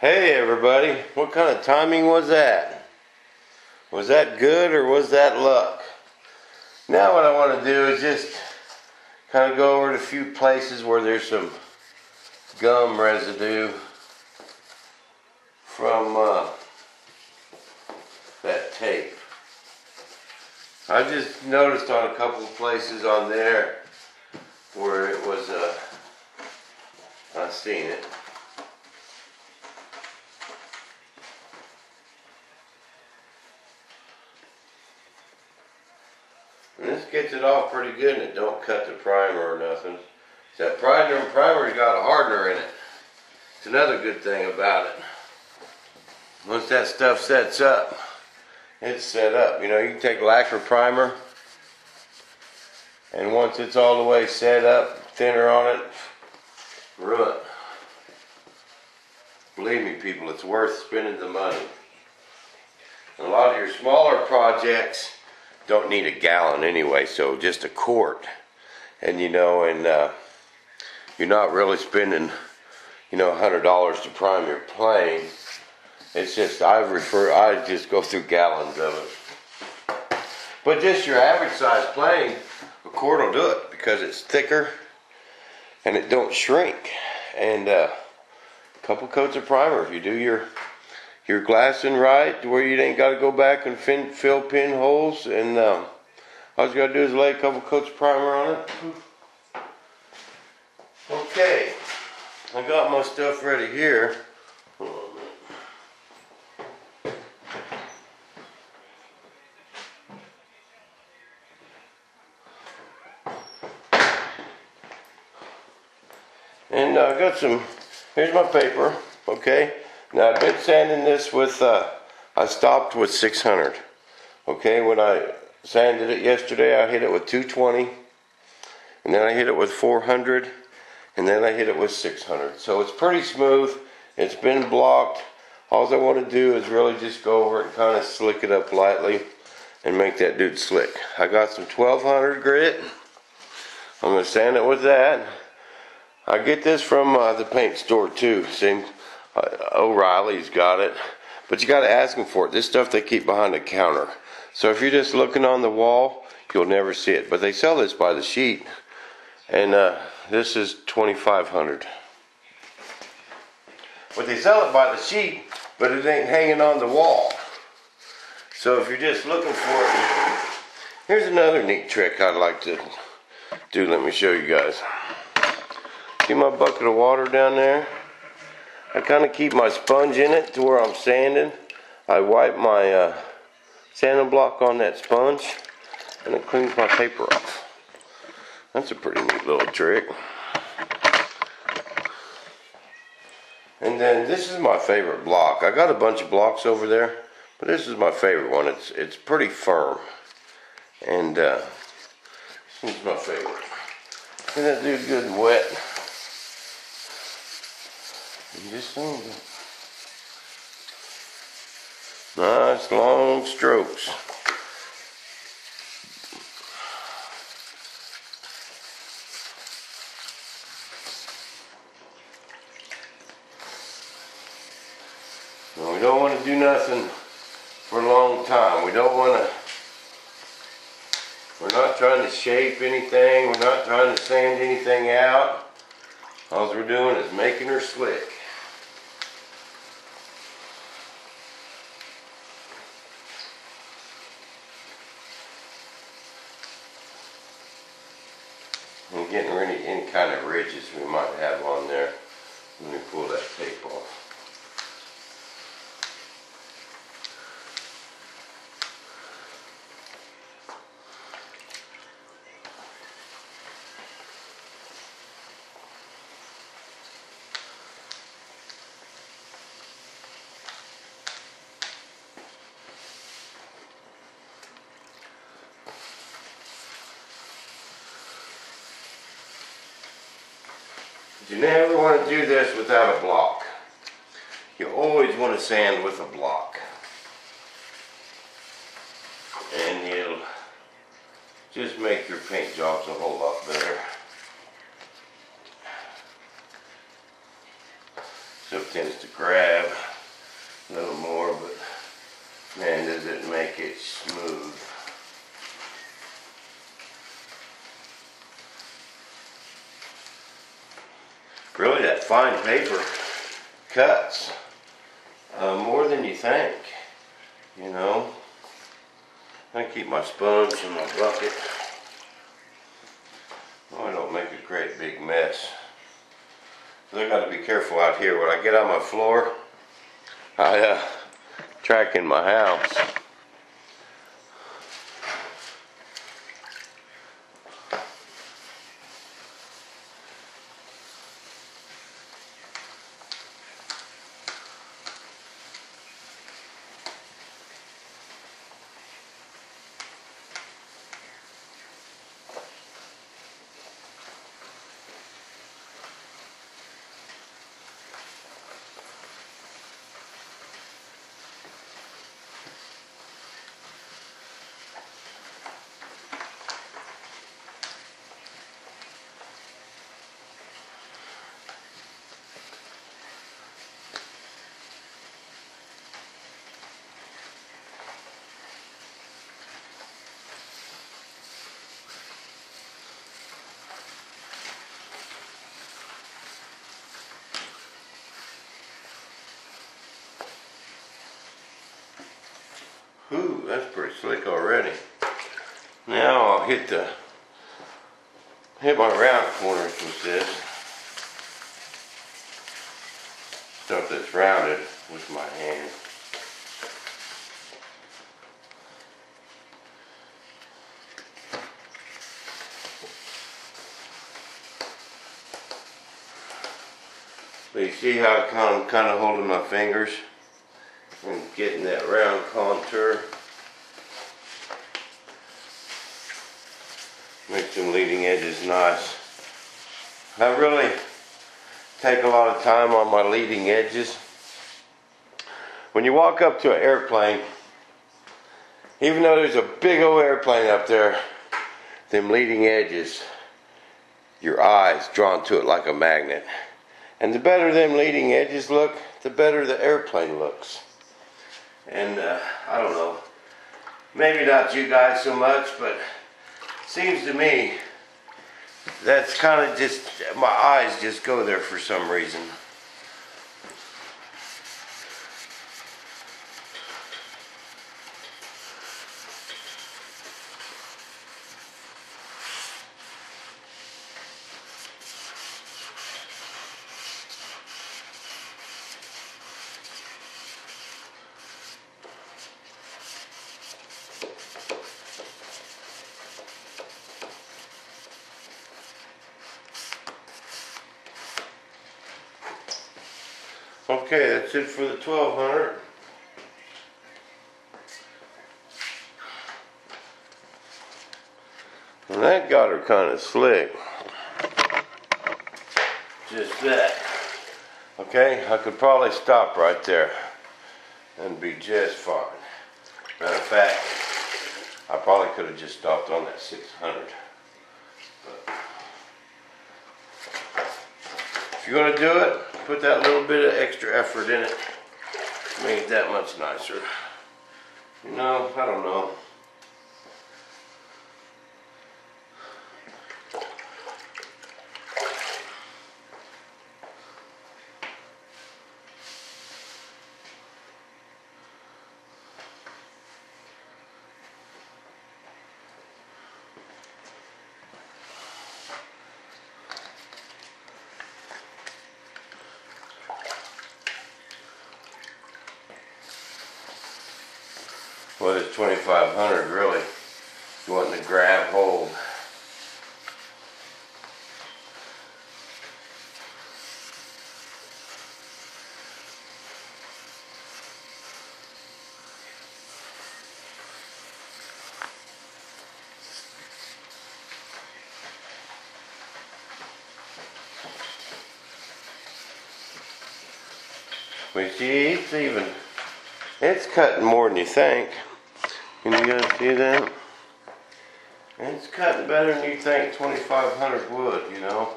Hey everybody, what kind of timing was that? Was that good or was that luck? Now what I want to do is just kind of go over to a few places where there's some gum residue from that tape. I just noticed on a couple of places on there where it was, I've seen it. And this gets it off pretty good and it don't cut the primer or nothing. That primer's got a hardener in it. It's another good thing about it. Once that stuff sets up, it's set up. You know, you can take lacquer primer and once it's all the way set up, thinner on it, run. Believe me people, it's worth spending the money. And a lot of your smaller projects don't need a gallon anyway, so just a quart. And you know, you're not really spending, $100 to prime your plane. It's just, I just go through gallons of it. But just your average size plane, a quart will do it because it's thicker and it don't shrink. And a couple coats of primer. If you do your glassing right, where you ain't got to go back and fill pinholes, and all you got to do is lay a couple coats of primer on it. Okay, I got my stuff ready here. Hold on a minute. And I got here's my paper, okay? Now I've been sanding this with, I stopped with 600. Okay, when I sanded it yesterday, I hit it with 220. And then I hit it with 400. And then I hit it with 600. So it's pretty smooth. It's been blocked. All I want to do is really just go over it and kind of slick it up lightly and make that dude slick. I got some 1200 grit. I'm going to sand it with that. I get this from the paint store too. Same, O'Reilly's got it. But you got to ask them for it. This stuff they keep behind the counter. So if you're just looking on the wall, you'll never see it. But they sell this by the sheet. And this is 2500. But they sell it by the sheet, but it ain't hanging on the wall. So if you're just looking for it, here's another neat trick I'd like to do. Let me show you guys. See my bucket of water down there? I kind of keep my sponge in it to where I'm sanding. I wipe my sanding block on that sponge and it cleans my paper off. That's a pretty neat little trick. And then this is my favorite block. I got a bunch of blocks over there, but this is my favorite one. It's pretty firm. And this is my favorite. And that dude good and wet. And just nice long strokes. We don't want to do nothing for a long time. We're not trying to shape anything. We're not trying to sand anything out. All we're doing is making her slick. And getting rid of any kind of ridges we might have on there when we pull that tape off. You never want to do this without a block. You always want to sand with a block. And you'll just make your paint jobs a whole lot better. Still tends to grab a little more, but man, does it make it smooth. Really, that fine paper cuts more than you think, you know. I keep my sponge in my bucket. Oh, I don't make a great big mess. I got to be careful out here. When I get on my floor, I track in my house. Ooh, that's pretty slick already. Now I'll hit my round corners with this. Stuff that's rounded with my hand. So you see how I'm kind of holding my fingers and getting that round contour. Makes them leading edges nice. I really take a lot of time on my leading edges. When you walk up to an airplane, even though there's a big old airplane up there, them leading edges, your eyes drawn to it like a magnet. And the better them leading edges look, the better the airplane looks. And I don't know, maybe not you guys so much, but seems to me that's kind of just, my eyes just go there for some reason. Okay, that's it for the 1200. And that got her kind of slick. Just that. Okay, I could probably stop right there and be just fine. Matter of fact, I probably could have just stopped on that 600. But if you're going to do it, put that little bit of extra effort in it. Make it that much nicer. You know, I don't know. Well, it's 2500 really. You want to grab hold. We see it's cutting more than you think. Can you guys see that? It's cutting better than you think 2500 would, you know.